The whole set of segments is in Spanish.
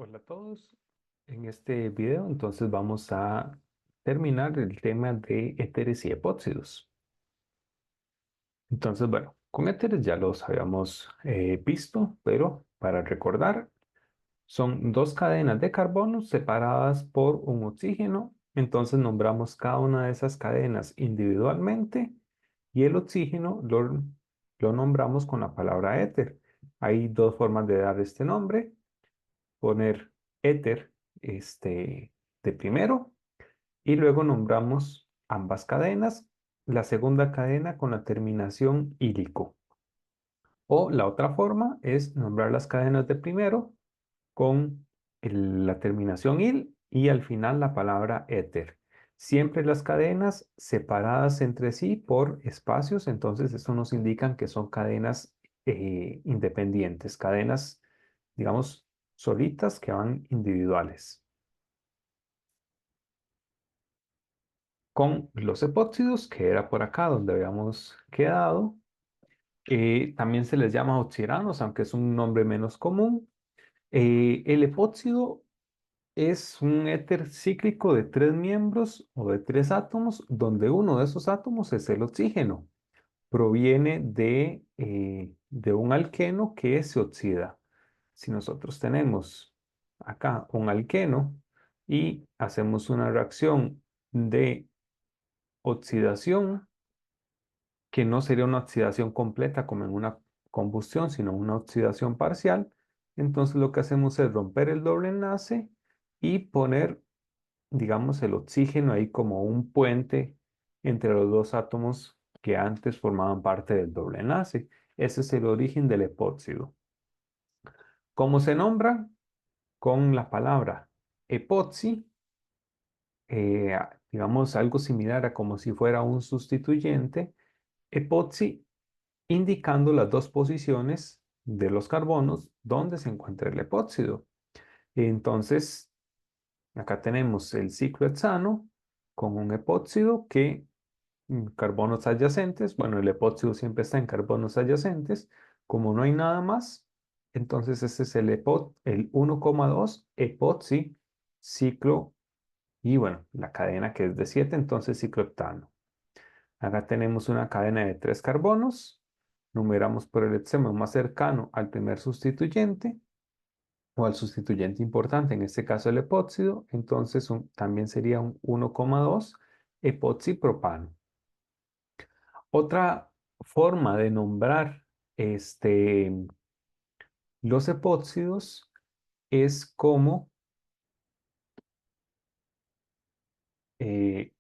Hola a todos. En este video entonces vamos a terminar el tema de éteres y epóxidos. Entonces, bueno, con éteres ya los habíamos visto, pero para recordar, son dos cadenas de carbono separadas por un oxígeno. Entonces nombramos cada una de esas cadenas individualmente y el oxígeno lo nombramos con la palabra éter. Hay dos formas de dar este nombre: poner éter de primero y luego nombramos ambas cadenas, la segunda cadena con la terminación ílico. O la otra forma es nombrar las cadenas de primero con la terminación il y al final la palabra éter. Siempre las cadenas separadas entre sí por espacios, entonces eso nos indican que son cadenas independientes, cadenas, digamos, solitas que van individuales. Con los epóxidos, que era por acá donde habíamos quedado, también se les llama oxiranos, aunque es un nombre menos común. El epóxido es un éter cíclico de tres miembros o de tres átomos, donde uno de esos átomos es el oxígeno. Proviene de un alqueno que se oxida. Si nosotros tenemos acá un alqueno y hacemos una reacción de oxidación, que no sería una oxidación completa como en una combustión, sino una oxidación parcial, entonces lo que hacemos es romper el doble enlace y poner, digamos, el oxígeno ahí como un puente entre los dos átomos que antes formaban parte del doble enlace. Ese es el origen del epóxido. ¿Cómo se nombra? Con la palabra epoxi, digamos algo similar a como si fuera un sustituyente. Epoxi indicando las dos posiciones de los carbonos donde se encuentra el epóxido. Entonces, acá tenemos el ciclo hexano con un epóxido que carbonos adyacentes, bueno, el epóxido siempre está en carbonos adyacentes, como no hay nada más, entonces ese es el 1,2 epoxi ciclo, y bueno, la cadena que es de 7, entonces ciclohexano. Acá tenemos una cadena de 3 carbonos, numeramos por el hexámero más cercano al primer sustituyente o al sustituyente importante, en este caso el epóxido, entonces también sería un 1,2 epoxipropano. Otra forma de nombrar los epóxidos es como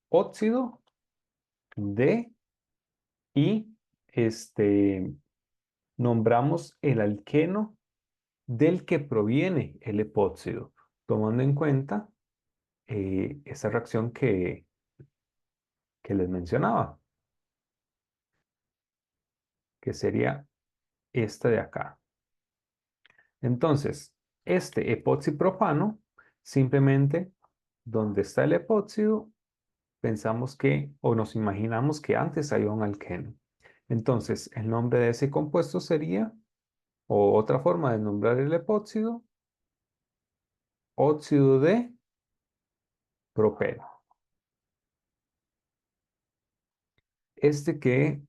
óxido de, y nombramos el alqueno del que proviene el epóxido, tomando en cuenta esa reacción que les mencionaba, que sería esta de acá. Entonces, este epoxipropano, simplemente donde está el epóxido, pensamos que o nos imaginamos que antes había un alqueno. Entonces, el nombre de ese compuesto sería, o otra forma de nombrar el epóxido, óxido de propeno. Este que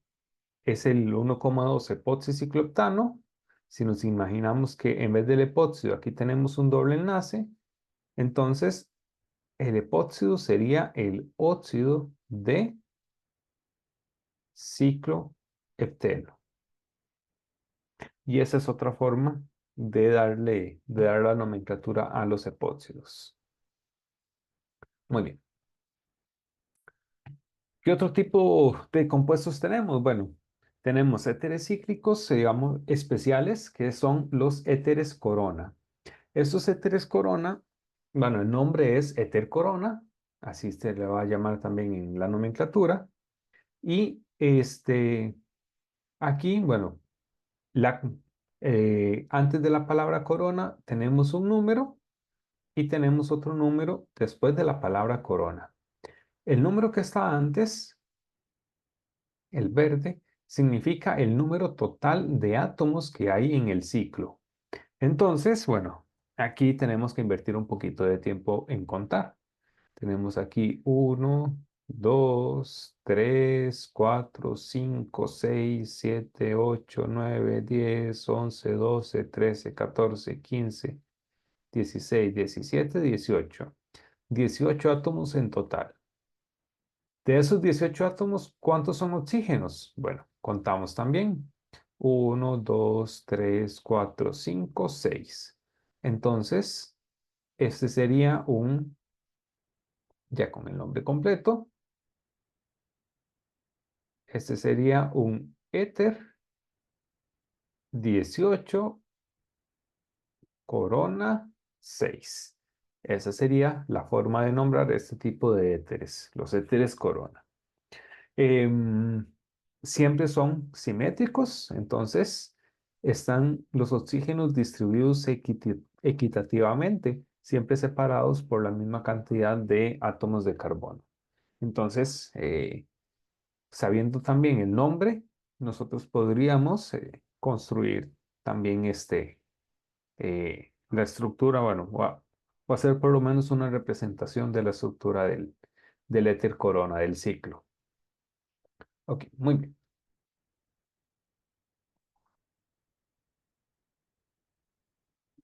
es el 1,2 epoxiciclooctano. Si nos imaginamos que en vez del epóxido aquí tenemos un doble enlace, entonces el epóxido sería el óxido de ciclohepteno. Y esa es otra forma de dar la nomenclatura a los epóxidos. Muy bien. ¿Qué otro tipo de compuestos tenemos? Bueno, tenemos éteres cíclicos, digamos, especiales, que son los éteres corona. Estos éteres corona, bueno, el nombre es éter corona, así se le va a llamar también en la nomenclatura. Y aquí, bueno, la, antes de la palabra corona tenemos un número y tenemos otro número después de la palabra corona. El número que está antes, el verde, significa el número total de átomos que hay en el ciclo. Entonces, bueno, Aquí tenemos que invertir un poquito de tiempo en contar. Tenemos aquí 1, 2, 3, 4, 5, 6, 7, 8, 9, 10, 11, 12, 13, 14, 15, 16, 17, 18. 18 átomos en total. De esos 18 átomos, ¿cuántos son oxígenos? Bueno, contamos también. 1, 2, 3, 4, 5, 6. Entonces, este sería ya con el nombre completo, este sería un éter 18 corona 6. Esa sería la forma de nombrar este tipo de éteres, los éteres corona. Em, Siempre son simétricos, entonces están los oxígenos distribuidos equitativamente, siempre separados por la misma cantidad de átomos de carbono. Entonces, sabiendo también el nombre, nosotros podríamos construir también la estructura, bueno, o hacer por lo menos una representación de la estructura del éter corona, del ciclo. Ok, muy bien.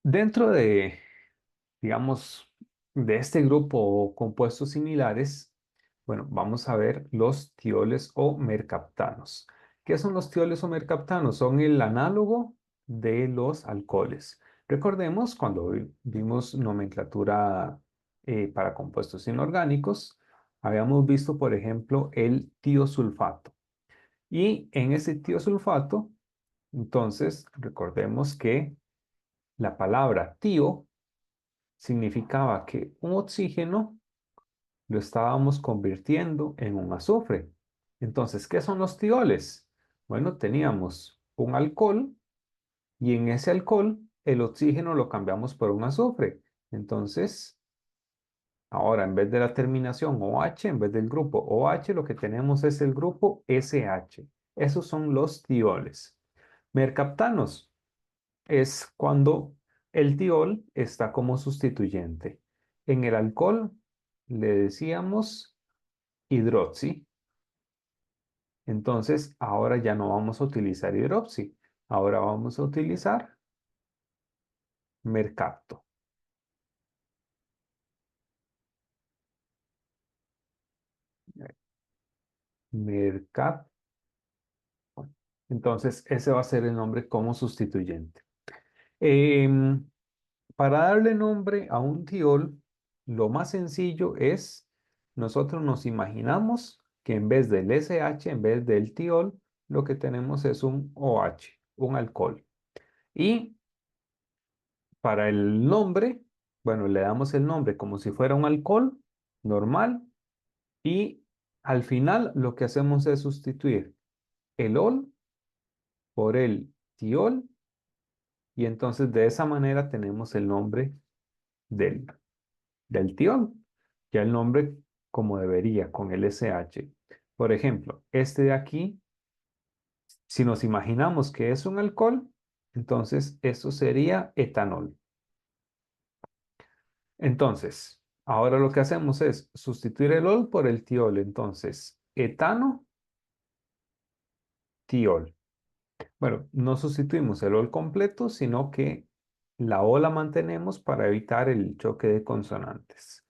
Dentro de, digamos, de este grupo o compuestos similares, bueno, vamos a ver los tioles o mercaptanos. ¿Qué son los tioles o mercaptanos? Son el análogo de los alcoholes. Recordemos cuando vimos nomenclatura para compuestos inorgánicos, habíamos visto, por ejemplo, el tiosulfato. Y en ese tiosulfato, entonces, recordemos que la palabra tío significaba que un oxígeno lo estábamos convirtiendo en un azufre. Entonces, ¿qué son los tioles? Bueno, teníamos un alcohol y en ese alcohol el oxígeno lo cambiamos por un azufre. Entonces, ahora en vez de la terminación OH, en vez del grupo OH, lo que tenemos es el grupo SH. Esos son los tioles. Mercaptanos es cuando el tiol está como sustituyente. En el alcohol le decíamos hidroxi. Entonces, ahora ya no vamos a utilizar hidroxi. Ahora vamos a utilizar mercapto. Mercapto. Entonces, ese va a ser el nombre como sustituyente. Em, para darle nombre a un tiol, lo más sencillo es, nosotros nos imaginamos que en vez del SH, en vez del tiol, lo que tenemos es un OH, un alcohol. Y para el nombre, bueno, le damos el nombre como si fuera un alcohol normal y al final lo que hacemos es sustituir el ol por el tiol y entonces de esa manera tenemos el nombre del, del tiol. Ya el nombre como debería, con el SH. Por ejemplo, este de aquí, si nos imaginamos que es un alcohol, entonces eso sería etanol. Entonces, ahora lo que hacemos es sustituir el ol por el tiol. Entonces, etano, tiol. Bueno, no sustituimos el ol completo, sino que la o la mantenemos para evitar el choque de consonantes.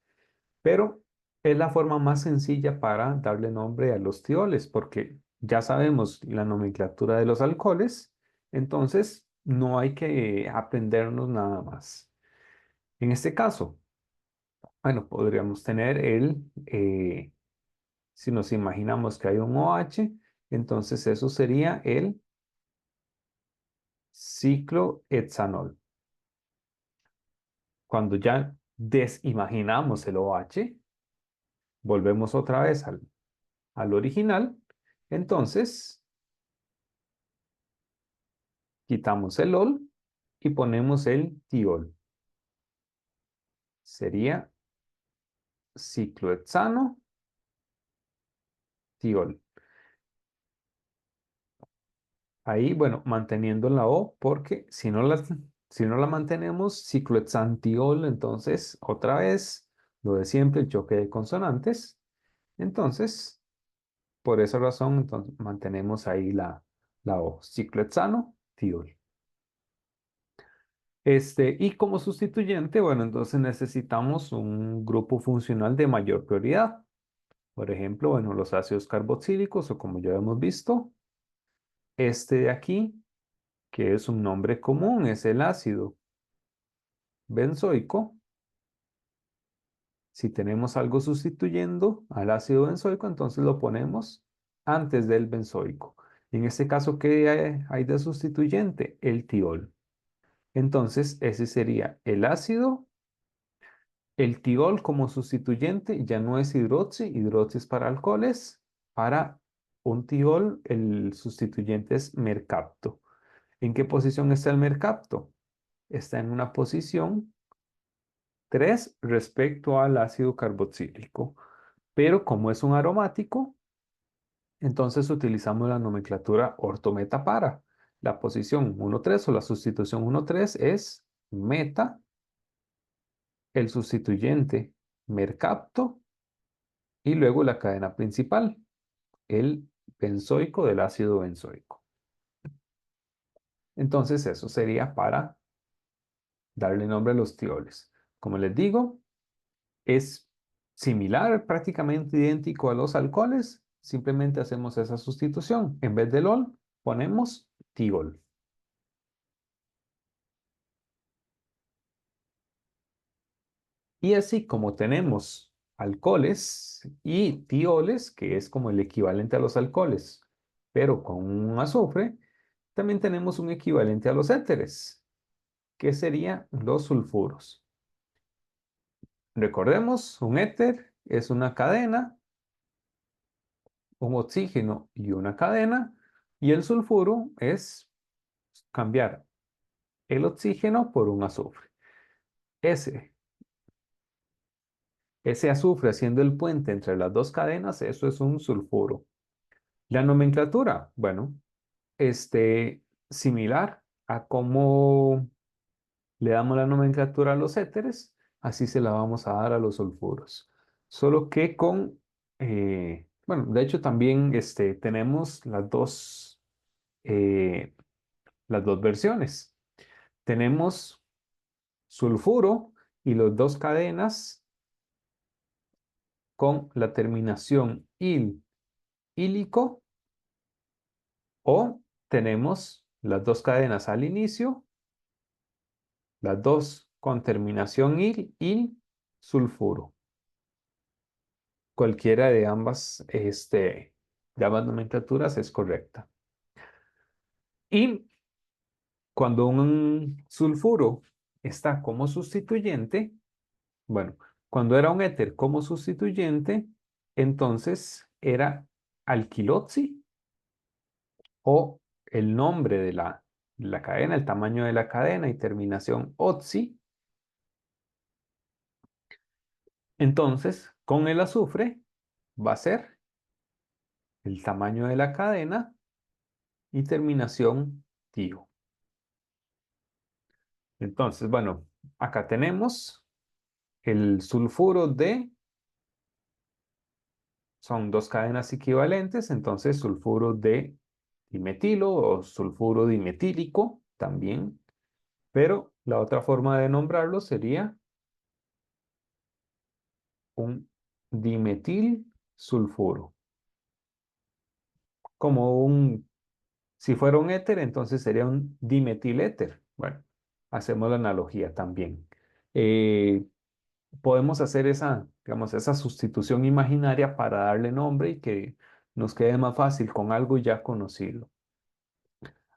Pero es la forma más sencilla para darle nombre a los tioles, porque ya sabemos la nomenclatura de los alcoholes, entonces no hay que aprendernos nada más. En este caso, bueno, podríamos tener si nos imaginamos que hay un OH, entonces eso sería el ciclohexanol. Cuando ya desimaginamos el OH, volvemos otra vez al original, entonces quitamos el ol y ponemos el tiol. Sería ciclohexano, tiol. Ahí, bueno, manteniendo la O, porque si no Si no la mantenemos, ciclohexantiol, entonces otra vez lo de siempre, el choque de consonantes. Entonces, por esa razón, entonces, mantenemos ahí la O, ciclohexano, tiol. Y como sustituyente, bueno, entonces necesitamos un grupo funcional de mayor prioridad. Por ejemplo, bueno, los ácidos carboxílicos o como ya hemos visto, este de aquí, que es un nombre común, es el ácido benzoico. Si tenemos algo sustituyendo al ácido benzoico, entonces lo ponemos antes del benzoico. En este caso, ¿qué hay de sustituyente? El tiol. Entonces, ese sería el ácido. El tiol como sustituyente ya no es hidroxi, hidroxi es para alcoholes. Para un tiol, el sustituyente es mercapto. ¿En qué posición está el mercapto? Está en una posición 3 respecto al ácido carboxílico. Pero como es un aromático, entonces utilizamos la nomenclatura ortometa para. La posición 1,3 o la sustitución 1,3 es meta, el sustituyente mercapto y luego la cadena principal, el benzoico del ácido benzoico. Entonces eso sería para darle nombre a los tioles. Como les digo, es similar, prácticamente idéntico a los alcoholes, simplemente hacemos esa sustitución. En vez de LOL, ponemos tiol. Y así como tenemos alcoholes y tioles, que es como el equivalente a los alcoholes, pero con un azufre, también tenemos un equivalente a los éteres, que serían los sulfuros. Recordemos, un éter es una cadena, un oxígeno y una cadena, y el sulfuro es cambiar el oxígeno por un azufre. Ese, ese azufre haciendo el puente entre las dos cadenas, eso es un sulfuro. La nomenclatura, bueno, similar a cómo le damos la nomenclatura a los éteres, así se la vamos a dar a los sulfuros. Solo que bueno, de hecho también tenemos eh, las dos versiones. Tenemos sulfuro y las dos cadenas con la terminación il, ílico, o tenemos las dos cadenas al inicio, las dos con terminación il, sulfuro. Cualquiera de ambas nomenclaturas es correcta. Y cuando un sulfuro está como sustituyente, bueno, cuando era un éter como sustituyente, entonces era alquiloxi o el nombre de la cadena, el tamaño de la cadena y terminación oxi. Entonces, con el azufre va a ser el tamaño de la cadena y terminación tio. Entonces, bueno, acá tenemos el sulfuro de, son dos cadenas equivalentes, entonces sulfuro de dimetilo o sulfuro dimetílico también, pero la otra forma de nombrarlo sería un dimetil sulfuro. Si fuera un éter, entonces sería un dimetiléter. Bueno, hacemos la analogía también. Eh, Podemos hacer digamos, esa sustitución imaginaria para darle nombre y que nos quede más fácil con algo ya conocido.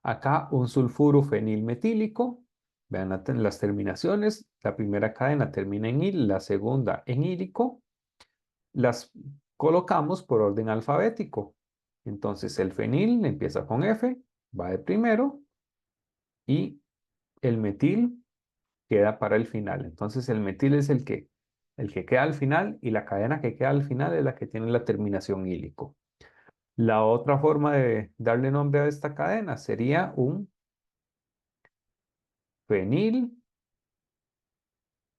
Acá un sulfuro fenilmetílico. Vean las terminaciones. La primera cadena termina en il, la segunda en ílico. Las colocamos por orden alfabético. Entonces el fenil empieza con F, va de primero y el metil queda para el final. Entonces el metil es el que queda al final y la cadena que queda al final es la que tiene la terminación ílico. La otra forma de darle nombre a esta cadena sería un fenil,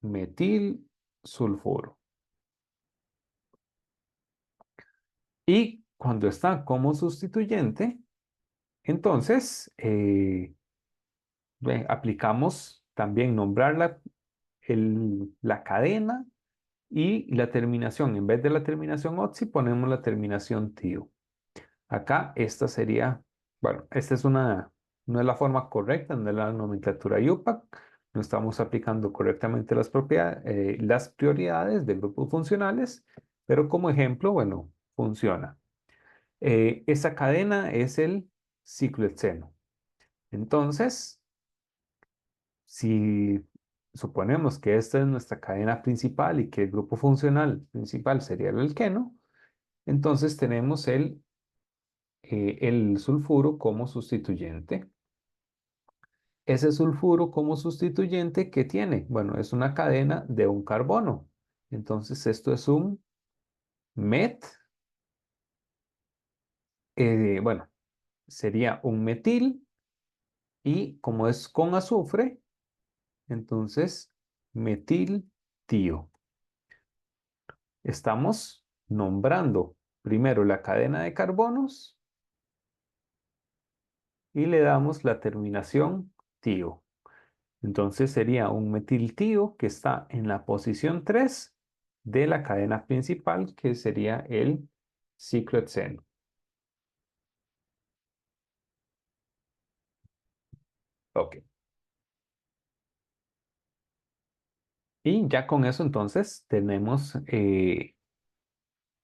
metil, sulfuro. Y cuando está como sustituyente, entonces aplicamos también nombrar la cadena y la terminación. En vez de la terminación oxi, ponemos la terminación tio. Acá esta sería, bueno, esta es no es la forma correcta, no es la nomenclatura IUPAC. No estamos aplicando correctamente las propiedades, las prioridades de grupos funcionales, pero como ejemplo, bueno, funciona. Esa cadena es el ciclohexeno. Entonces, si suponemos que esta es nuestra cadena principal y que el grupo funcional principal sería el alqueno, entonces tenemos el sulfuro como sustituyente. Ese sulfuro como sustituyente, ¿qué tiene? Bueno, es una cadena de un carbono. Entonces, esto es un met, bueno, sería un metil y como es con azufre, entonces metil tío. Estamos nombrando primero la cadena de carbonos y le damos la terminación tío. Entonces sería un metiltío que está en la posición 3 de la cadena principal, que sería el ciclohexeno. Ok. Y ya con eso entonces tenemos el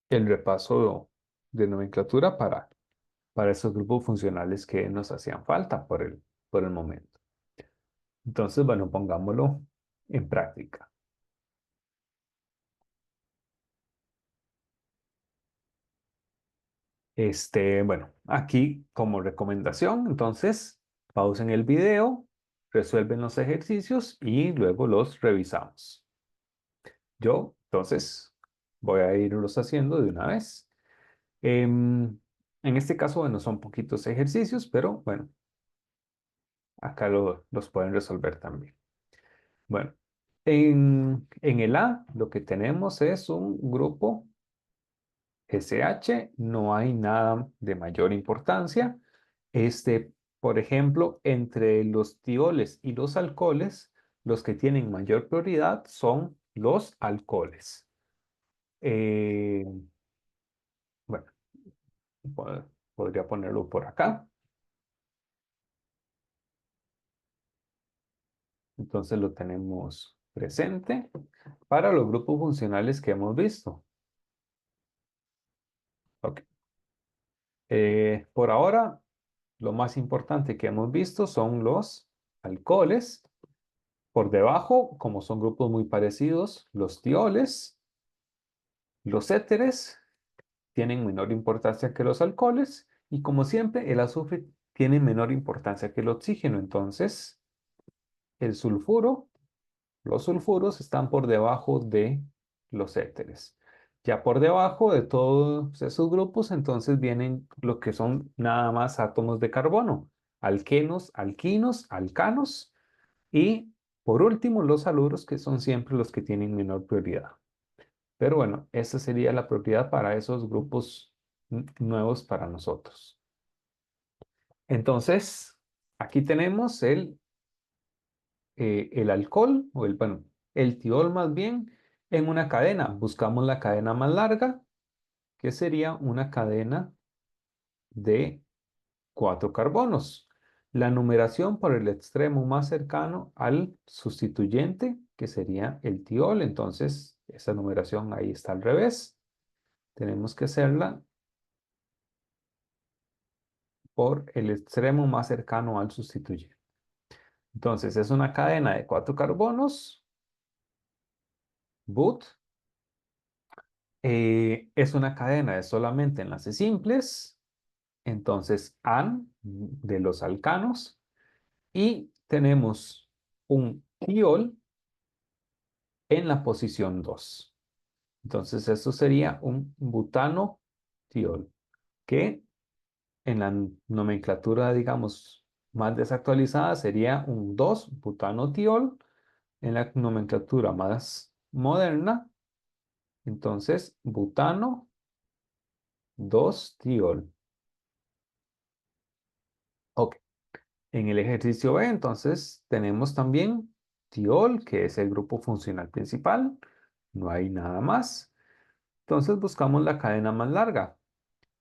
repaso de nomenclatura para esos grupos funcionales que nos hacían falta por el momento. Entonces, bueno, pongámoslo en práctica. Bueno, aquí como recomendación, entonces, pausen el video, resuelven los ejercicios y luego los revisamos. Yo, entonces, voy a irlos haciendo de una vez. En este caso, bueno, son poquitos ejercicios, pero bueno, acá los pueden resolver también. Bueno, en el A lo que tenemos es un grupo SH, no hay nada de mayor importancia. Por ejemplo, entre los tioles y los alcoholes, los que tienen mayor prioridad son los alcoholes. Eh, bueno, podría ponerlo por acá. Entonces lo tenemos presente para los grupos funcionales que hemos visto. Ok. Por ahora, lo más importante que hemos visto son los alcoholes. Por debajo, como son grupos muy parecidos, los tioles, los éteres tienen menor importancia que los alcoholes y como siempre el azufre tiene menor importancia que el oxígeno. Entonces, el sulfuro, los sulfuros están por debajo de los éteres. Ya por debajo de todos esos grupos, entonces vienen lo que son nada más átomos de carbono, alquenos, alquinos, alcanos y por último los haluros que son siempre los que tienen menor prioridad. Pero bueno, esa sería la propiedad para esos grupos nuevos para nosotros. Entonces, aquí tenemos el alcohol, bueno, el tiol más bien, en una cadena. Buscamos la cadena más larga, que sería una cadena de 4 carbonos. La numeración por el extremo más cercano al sustituyente, que sería el tiol. Entonces, esa numeración ahí está al revés. Tenemos que hacerla por el extremo más cercano al sustituyente. Entonces, es una cadena de 4 carbonos, but. Es una cadena de solamente enlaces simples. Entonces, an de los alcanos. Y tenemos un tiol en la posición 2. Entonces, esto sería un butano tiol, que en la nomenclatura, digamos, más desactualizada sería un 2-butanotiol en la nomenclatura más moderna. Entonces, butano 2-tiol. Ok. En el ejercicio B, entonces, tenemos también tiol, que es el grupo funcional principal. No hay nada más. Entonces, buscamos la cadena más larga.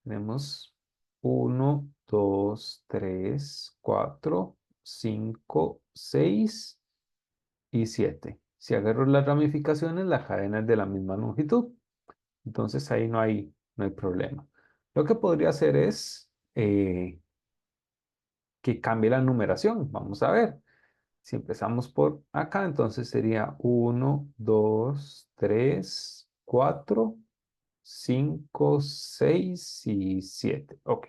Tenemos 1, 2, 3, 4, 5, 6 y 7. Si agarro las ramificaciones, la cadena es de la misma longitud. Entonces ahí no hay problema. Lo que podría hacer es que cambie la numeración. Vamos a ver. Si empezamos por acá, entonces sería 1, 2, 3, 4, 5, 6 y 7. Ok.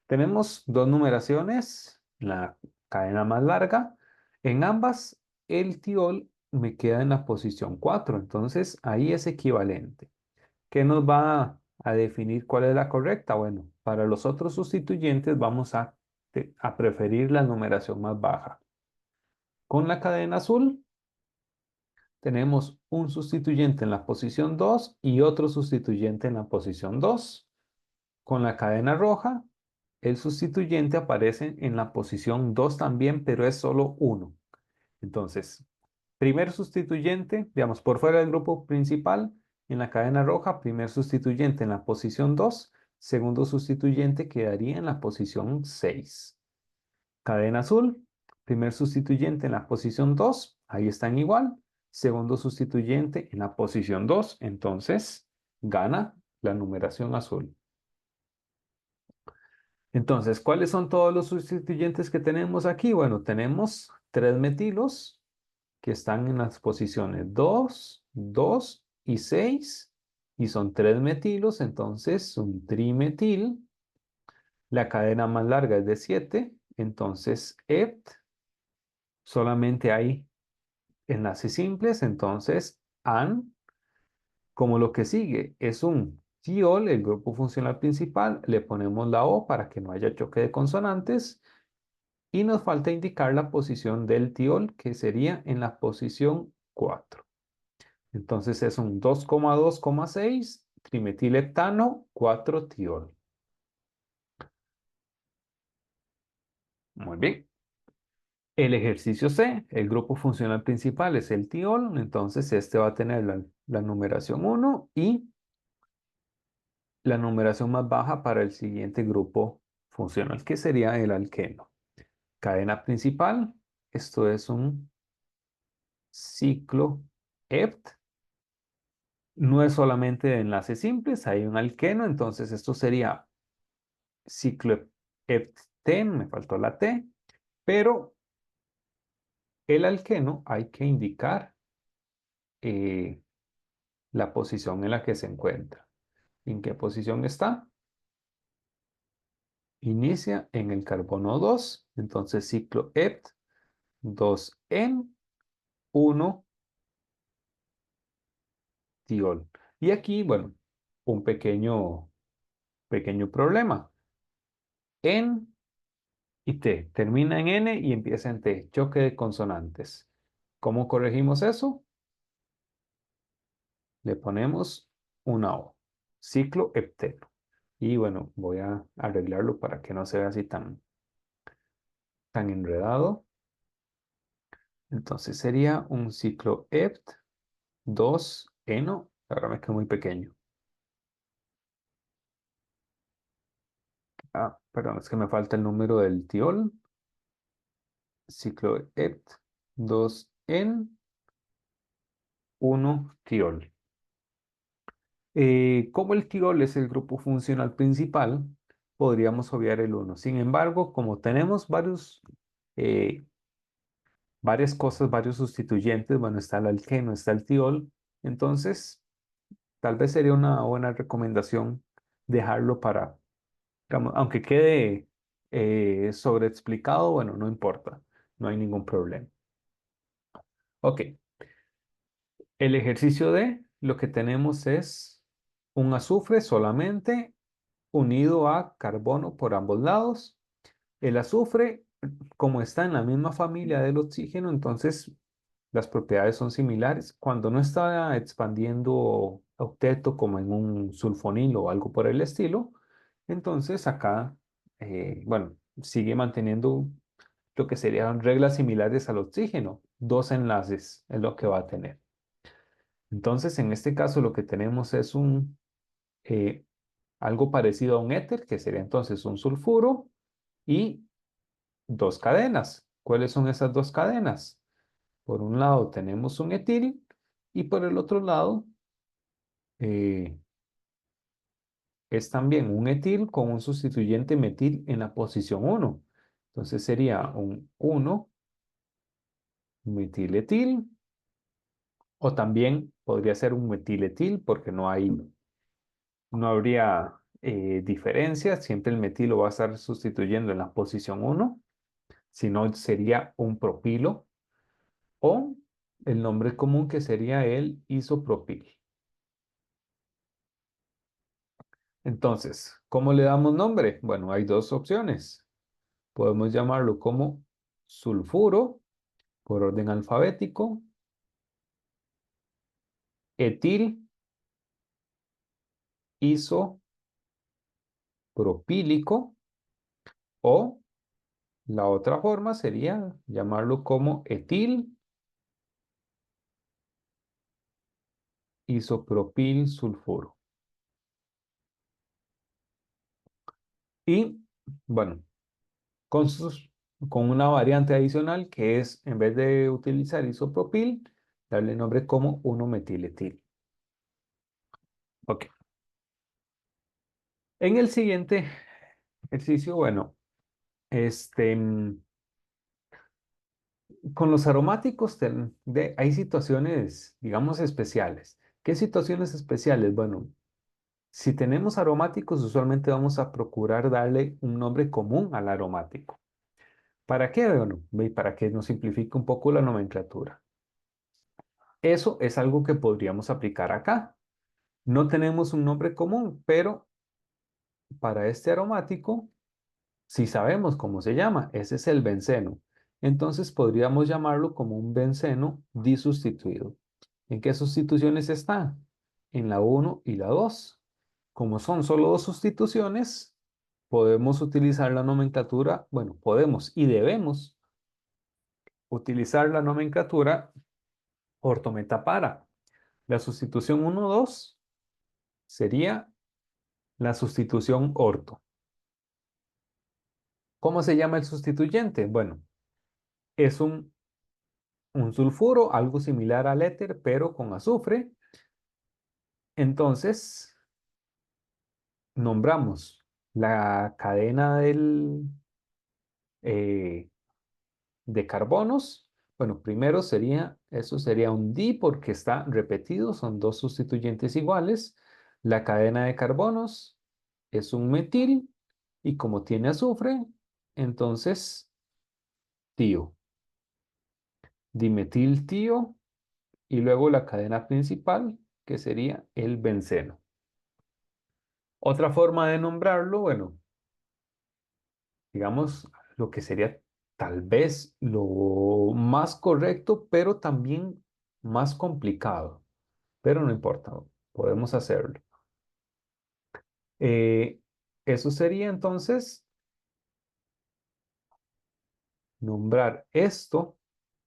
Tenemos dos numeraciones, la cadena más larga. En ambas, el tiol me queda en la posición 4, entonces ahí es equivalente. ¿Qué nos va a definir cuál es la correcta? Bueno, para los otros sustituyentes vamos a preferir la numeración más baja. Con la cadena azul tenemos un sustituyente en la posición 2 y otro sustituyente en la posición 2. Con la cadena roja, el sustituyente aparece en la posición 2 también, pero es solo uno. Entonces, primer sustituyente, digamos, por fuera del grupo principal, en la cadena roja, primer sustituyente en la posición 2, segundo sustituyente quedaría en la posición 6. Cadena azul, primer sustituyente en la posición 2, ahí están igual. Segundo sustituyente en la posición 2, entonces gana la numeración azul. Entonces, ¿cuáles son todos los sustituyentes que tenemos aquí? Bueno, tenemos 3 metilos que están en las posiciones 2, 2 y 6 y son 3 metilos, entonces un trimetil. La cadena más larga es de 7, entonces EPT solamente hay enlaces simples, entonces AN, como lo que sigue es un tiol, el grupo funcional principal, le ponemos la O para que no haya choque de consonantes. Y nos falta indicar la posición del tiol, que sería en la posición 4. Entonces es un 2,2,6 trimetileptano 4-tiol. Muy bien. El ejercicio C, el grupo funcional principal es el tiol, entonces este va a tener la numeración 1 y la numeración más baja para el siguiente grupo funcional, que sería el alqueno. Cadena principal, esto es un ciclo EPT. No es solamente de enlaces simples, hay un alqueno, entonces esto sería ciclohepteno, me faltó la T, pero el alqueno hay que indicar eh, la posición en la que se encuentra. ¿En qué posición está? Inicia en el carbono 2, entonces ciclohept 2en 1 tiol. Y aquí, bueno, un pequeño problema. En y T. Termina en N y empieza en T. Choque de consonantes. ¿Cómo corregimos eso? Le ponemos una O. Ciclo hepteno. Y bueno, voy a arreglarlo para que no se vea así tan enredado. Entonces sería un ciclo hept 2-eno. Ahora me queda muy pequeño. Ah, perdón, es que me falta el número del tiol. Ciclo hept 2en 1 tiol. Como el tirol es el grupo funcional principal, podríamos obviar el uno. Sin embargo, como tenemos eh, varias cosas, varios sustituyentes, bueno, está el alqueno, está el tiol, entonces tal vez sería una buena recomendación dejarlo para, digamos, aunque quede sobreexplicado, bueno, no importa, no hay ningún problema. Ok, el ejercicio de lo que tenemos es un azufre solamente unido a carbono por ambos lados. El azufre como está en la misma familia del oxígeno, entonces las propiedades son similares. Cuando no está expandiendo octeto como en un sulfonilo o algo por el estilo, entonces acá, bueno, sigue manteniendo lo que serían reglas similares al oxígeno. Dos enlaces es lo que va a tener. Entonces, en este caso, lo que tenemos es eh, algo parecido a un éter, que sería entonces un sulfuro y dos cadenas. ¿Cuáles son esas dos cadenas? Por un lado tenemos un etil y por el otro lado eh, es también un etil con un sustituyente metil en la posición uno. Entonces sería un 1 metiletil o también podría ser un metiletil porque no habría diferencia. Siempre el metil lo va a estar sustituyendo en la posición uno. Si no, sería un propilo o el nombre común que sería el isopropil. Entonces, ¿cómo le damos nombre? Bueno, hay dos opciones. Podemos llamarlo como sulfuro por orden alfabético, etil isopropílico o la otra forma sería llamarlo como etil isopropil sulfuro. Y bueno, con, con una variante adicional que es, en vez de utilizar isopropil, darle nombre como 1-metiletil. Ok. En el siguiente ejercicio, bueno, este, con los aromáticos hay situaciones, digamos, especiales. ¿Qué situaciones especiales? Bueno, si tenemos aromáticos, usualmente vamos a procurar darle un nombre común al aromático. ¿Para qué? Bueno, para que nos simplifique un poco la nomenclatura. Eso es algo que podríamos aplicar acá. No tenemos un nombre común, pero para este aromático, si sabemos cómo se llama, ese es el benceno. Entonces podríamos llamarlo como un benceno disustituido. ¿En qué sustituciones está? En la uno y la 2. Como son solo dos sustituciones, podemos utilizar la nomenclatura, bueno, podemos y debemos utilizar la nomenclatura ortometapara. La sustitución uno 2 sería la sustitución orto. ¿Cómo se llama el sustituyente? Bueno, es un sulfuro, algo similar al éter, pero con azufre. Entonces, nombramos la cadena eh, de carbonos. Bueno, primero eso sería un di porque está repetido, son dos sustituyentes iguales. La cadena de carbonos es un metil y como tiene azufre, entonces tío, dimetil tío y luego la cadena principal que sería el benceno. Otra forma de nombrarlo, bueno, digamos lo que sería tal vez lo más correcto, pero también más complicado. Pero no importa, podemos hacerlo. Eh, Eso sería entonces nombrar esto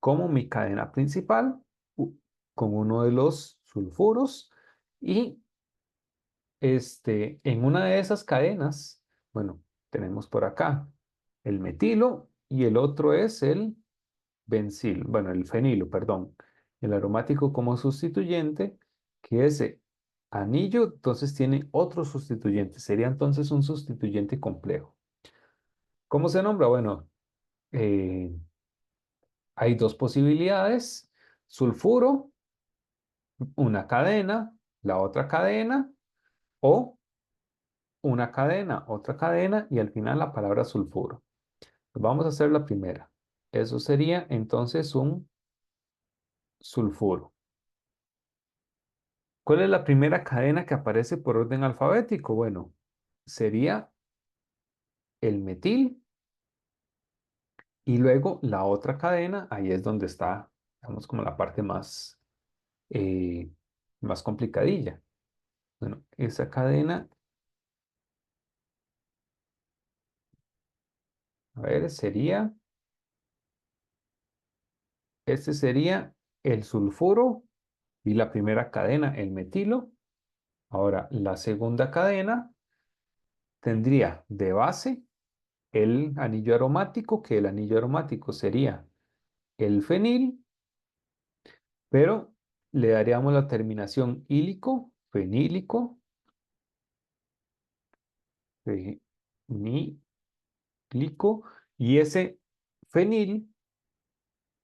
como mi cadena principal con uno de los sulfuros y en una de esas cadenas, bueno, tenemos por acá el metilo y el otro es el bencil, bueno, el fenilo, perdón, el aromático como sustituyente, que ese anillo entonces tiene otro sustituyente, sería entonces un sustituyente complejo. ¿Cómo se nombra? Bueno, eh, hay dos posibilidades, sulfuro, una cadena, la otra cadena, o una cadena, otra cadena y al final la palabra sulfuro. Vamos a hacer la primera. Eso sería entonces un sulfuro. ¿Cuál es la primera cadena que aparece por orden alfabético? Bueno, sería el metil Y luego la otra cadena, ahí es donde está, digamos, como la parte eh, más complicadilla. Bueno, esa cadena, a ver, este sería el sulfuro y la primera cadena, el metilo. Ahora, la segunda cadena tendría de base el anillo aromático, que el anillo aromático sería el fenil, pero le daríamos la terminación ílico, fenílico, fenílico, y ese fenil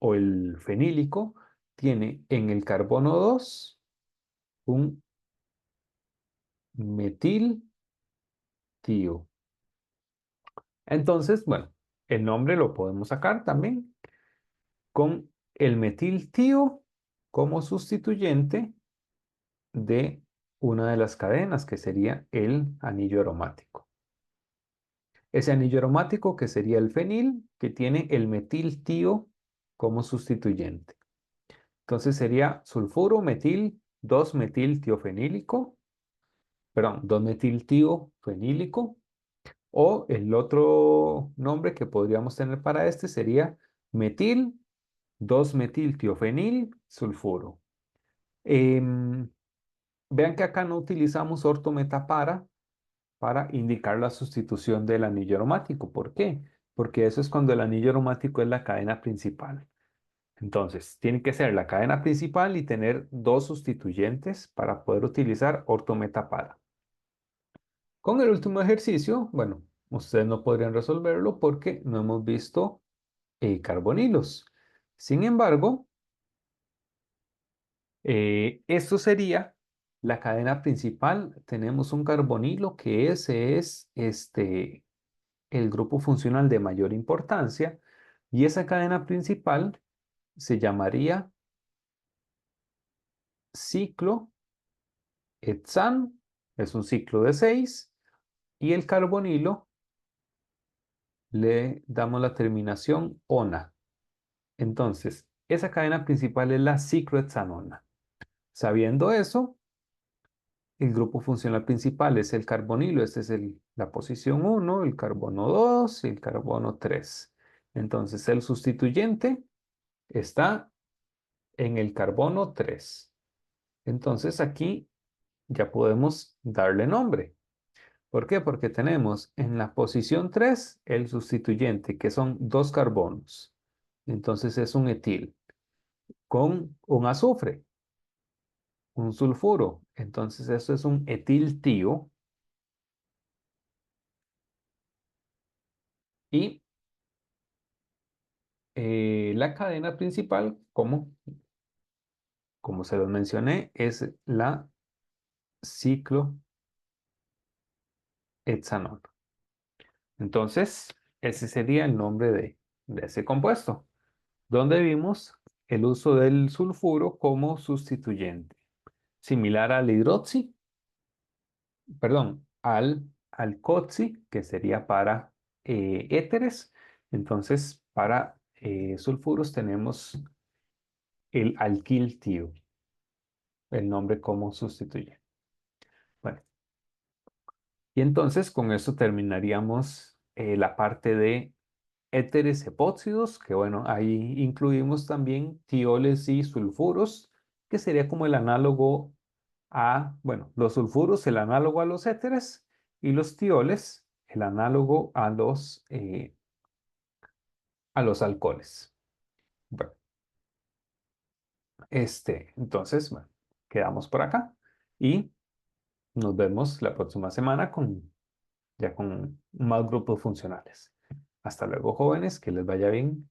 o el fenílico tiene en el carbono 2 un metiltío. Entonces, bueno, el nombre lo podemos sacar también con el metiltío como sustituyente de una de las cadenas, que sería el anillo aromático. Ese anillo aromático que sería el fenil, que tiene el metiltío como sustituyente. Entonces sería sulfuro metil 2-metiltiofenílico, perdón, 2-metiltiofenílico, o el otro nombre que podríamos tener para este sería metil 2-metiltiofenil sulfuro. Em, Vean que acá no utilizamos ortometapara para indicar la sustitución del anillo aromático. ¿Por qué? Porque eso es cuando el anillo aromático es la cadena principal. Entonces, tiene que ser la cadena principal y tener dos sustituyentes para poder utilizar ortometapara. Con el último ejercicio, bueno, ustedes no podrían resolverlo porque no hemos visto carbonilos. Sin embargo, esto sería la cadena principal. Tenemos un carbonilo que ese es el grupo funcional de mayor importancia y esa cadena principal se llamaría ciclo hexano, es un ciclo de 6 y el carbonilo le damos la terminación ona. Entonces, esa cadena principal es la ciclohexanona. Sabiendo eso, el grupo funcional principal es el carbonilo. Esta es la posición 1, el carbono 2 y el carbono 3. Entonces, el sustituyente está en el carbono 3. Entonces, aquí ya podemos darle nombre. ¿Por qué? Porque tenemos en la posición 3 el sustituyente, que son dos carbonos. Entonces, es un etil con un azufre, un sulfuro. Entonces, eso es un etiltío. Y la cadena principal, como se los mencioné, es la ciclohexanol. Entonces, ese sería el nombre de ese compuesto, donde vimos el uso del sulfuro como sustituyente, similar al hidroxi, perdón, al alcoxi, que sería para éteres. Entonces, para sulfuros tenemos el alquiltío, el nombre como sustituye. Bueno, y entonces con eso terminaríamos la parte de éteres epóxidos, que bueno, ahí incluimos también tioles y sulfuros, que sería como el análogo bueno, los sulfuros, el análogo a los éteres, y los tioles, el análogo a los alcoholes. Bueno, entonces, bueno, quedamos por acá y nos vemos la próxima semana ya con más grupos funcionales. Hasta luego, jóvenes, que les vaya bien.